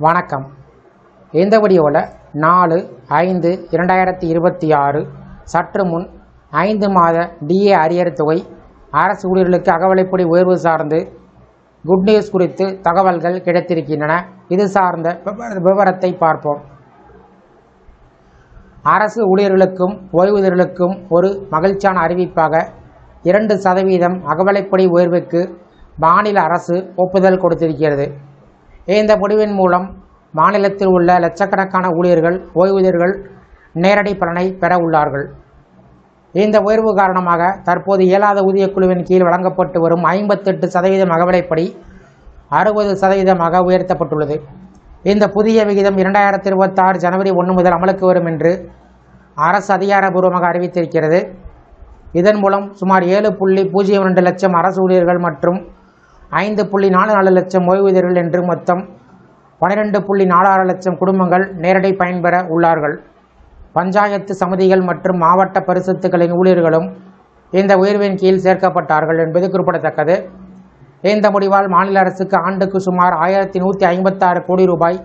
வணக்கம். இந்த வீடியோவில் 4/5/2026 சற்று முன் 5 மாத டிஏ அரியர் தொகை அரசு ஊழியர்களுக்கு அகவிலைப்படி உயர்வு சார்ந்து குட் நியூஸ் குறித்து தகவல்கள் கிடைத்திருக்கின்றன. இது சார்ந்த விவரத்தை பார்ப்போம். அரசு ஊழியர்களுக்கும் ஓய்வூதியர்களுக்கும் ஒரு மகிழ்ச்சியான அறிவிப்பாக 2% அகவிலைப்படி உயர்வுக்கு மாநில அரசு ஒப்புதல் கொடுத்திருக்கிறது. இந்த முடிவின் மூலம் மாநிலத்தில் உள்ள லட்சக்கணக்கான ஊழியர்கள் ஓய்வூதியர்கள் நேரடி பலனை பெற உள்ளார்கள். இந்த உயர்வு காரணமாக தற்போது இயலாத ஊதியக்குழுவின் கீழ் வழங்கப்பட்டு வரும் 58% அகவிலைப்படி 60% உயர்த்தப்பட்டுள்ளது. இந்த புதிய விகிதம் 2026 ஜனவரி 1 முதல் அமலுக்கு வரும் என்று அரசு அதிகாரப்பூர்வமாக அறிவித்திருக்கிறது. இதன் மூலம் சுமார் 7.02 லட்சம் அரசு ஊழியர்கள் மற்றும் 5.44 லட்சம் ஓய்வூதியர்கள் என்று மொத்தம் 12.46 லட்சம் குடும்பங்கள் நேரடி பயன்பெற உள்ளார்கள். பஞ்சாயத்து சமிதிகள் மற்றும் மாவட்ட பரிசுத்துகளின் ஊழியர்களும் இந்த உயர்வின் கீழ் சேர்க்கப்பட்டார்கள் என்பது குறிப்பிடத்தக்கது. இந்த முடிவால் மாநில அரசுக்கு ஆண்டுக்கு சுமார் 1156 கோடி ரூபாய்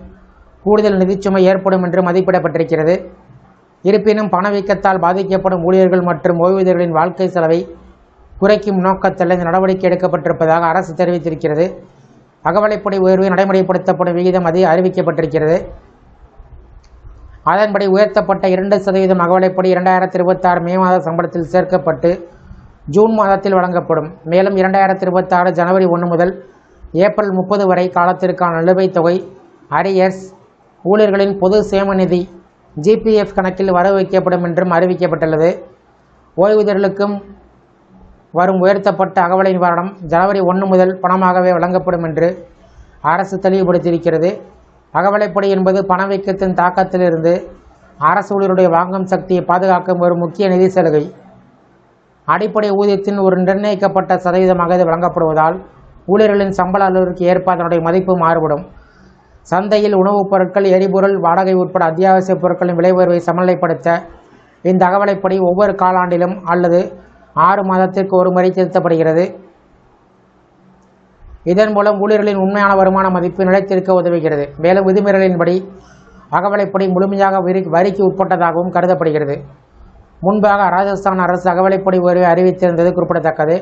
கூடுதல் நிதிச்சுமை ஏற்படும் என்று மதிப்பிடப்பட்டிருக்கிறது. இருப்பினும் பணவீக்கத்தால் பாதிக்கப்படும் ஊழியர்கள் மற்றும் ஓய்வூதியர்களின் வாழ்க்கை செலவை குறைக்கும் நோக்கத்தில் இந்த நடவடிக்கை எடுக்கப்பட்டிருப்பதாக அரசு தெரிவித்திருக்கிறது. அகவிலைப்படி உயர்வு நடைமுறைப்படுத்தப்படும் விகிதம் அறிவிக்கப்பட்டிருக்கிறது. அதன்படி உயர்த்தப்பட்ட 2% அகவிலைப்படி 2026 மே மாத சம்பளத்தில் சேர்க்கப்பட்டு ஜூன் மாதத்தில் வழங்கப்படும். மேலும் 2026 ஜனவரி 1 முதல் ஏப்ரல் 30 வரை காலத்திற்கான நிலுவைத் தொகை அரியர்ஸ் ஊழியர்களின் பொது சேம நிதி ஜிபிஎஃப் கணக்கில் வரவு வைக்கப்படும் என்றும் அறிவிக்கப்பட்டுள்ளது. ஓய்வூதியர்களுக்கும் வரும் உயர்த்தப்பட்ட அகவிலை நிவாரணம் ஜனவரி 1 முதல் பணமாகவே வழங்கப்படும் என்று அரசு தெளிவுபடுத்தியிருக்கிறது. அகவிலைப்படி என்பது பணவீக்கத்தின் தாக்கத்திலிருந்து அரசு ஊழியருடைய வாங்கும் சக்தியை பாதுகாக்கும் ஒரு முக்கிய நிதி சலுகை. அடிப்படை ஊதியத்தின் ஒரு நிர்ணயிக்கப்பட்ட சதவீதமாக இது வழங்கப்படுவதால் ஊழியர்களின் சம்பள அளவிற்கு ஏற்ப அதனுடைய மதிப்பு மாறுபடும். சந்தையில் உணவுப் பொருட்கள், எரிபொருள், வாடகை உட்பட அத்தியாவசிய பொருட்களின் விலை உயர்வை சமநிலைப்படுத்த இந்த அகவிலைப்படி ஒவ்வொரு காலாண்டிலும் அல்லது 6 மாதத்திற்கு ஒரு முறை திருத்தப்படுகிறது. இதன் மூலம் ஊழியர்களின் உண்மையான வருமான மதிப்பு நிலைத்திருக்க உதவுகிறது. மேலும் விதிமீறலின்படி அகவிலைப்படி முழுமையாக வரிக்கு உட்பட்டதாகவும் கருதப்படுகிறது. முன்பாக ராஜஸ்தான் அரசு அகவிலைப்படி உயர்வை அறிவித்திருந்தது குறிப்பிடத்தக்கது.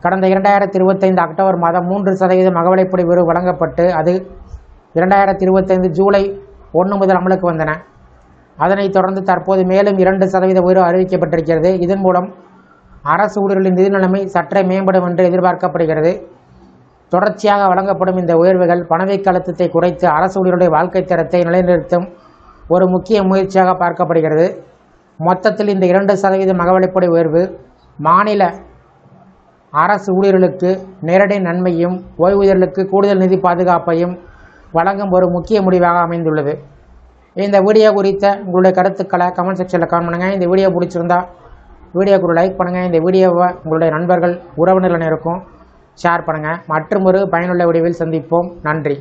கடந்த 2025 அக்டோபர் மாதம் 3% அகவிலைப்படி உயர்வு வழங்கப்பட்டு அது 2025 ஜூலை 1 முதல் அமலுக்கு வந்தன. அதனைத் தொடர்ந்து தற்போது மேலும் 2% உயர்வு அறிவிக்கப்பட்டிருக்கிறது. இதன் மூலம் அரசு ஊழியர்களின் நிதி நிலைமை சற்றே மேம்படும் என்று எதிர்பார்க்கப்படுகிறது. தொடர்ச்சியாக வழங்கப்படும் இந்த உயர்வுகள் பணவீக்க அழுத்தத்தை குறைத்து அரசு ஊழியருடைய வாழ்க்கை தரத்தை நிலைநிறுத்தும் ஒரு முக்கிய முயற்சியாக பார்க்கப்படுகிறது. மொத்தத்தில் இந்த 2% அகவிலைப்படி உயர்வு மாநில அரசு ஊழியர்களுக்கு நேரடி நன்மையும் ஓய்வூதியர்களுக்கு கூடுதல் நிதி பாதுகாப்பையும் வழங்கும் ஒரு முக்கிய முடிவாக அமைந்துள்ளது. இந்த வீடியோ குறித்த உங்களுடைய கருத்துக்களை கமெண்ட் செக்ஷனில் கமெண்ட் பண்ணுங்கள். இந்த வீடியோ பிடிச்சிருந்தா வீடியோக்கு ஒரு லைக் பண்ணுங்கள். இந்த வீடியோவை உங்களுடைய நண்பர்கள் உறவினர்கள் இருக்கும் ஷேர் பண்ணுங்கள். மற்றும் ஒரு பயனுள்ள வீடியோவில் சந்திப்போம். நன்றி.